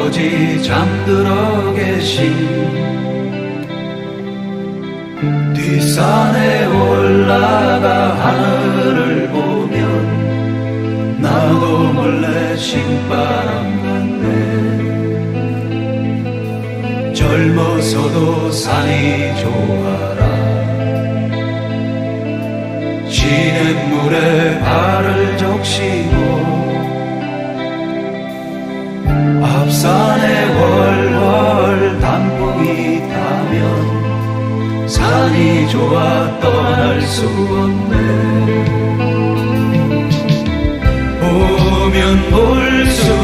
아버지 잠들어 계신 뒷산에 올라가 하늘을 보면 나도 몰래 신바람 같네. 젊어서도 산이 좋아라. 시냇물에 발을 적시고 앞산에 월월 단풍이 타면 산이 좋아 떠날 수 없네. 보면 볼수록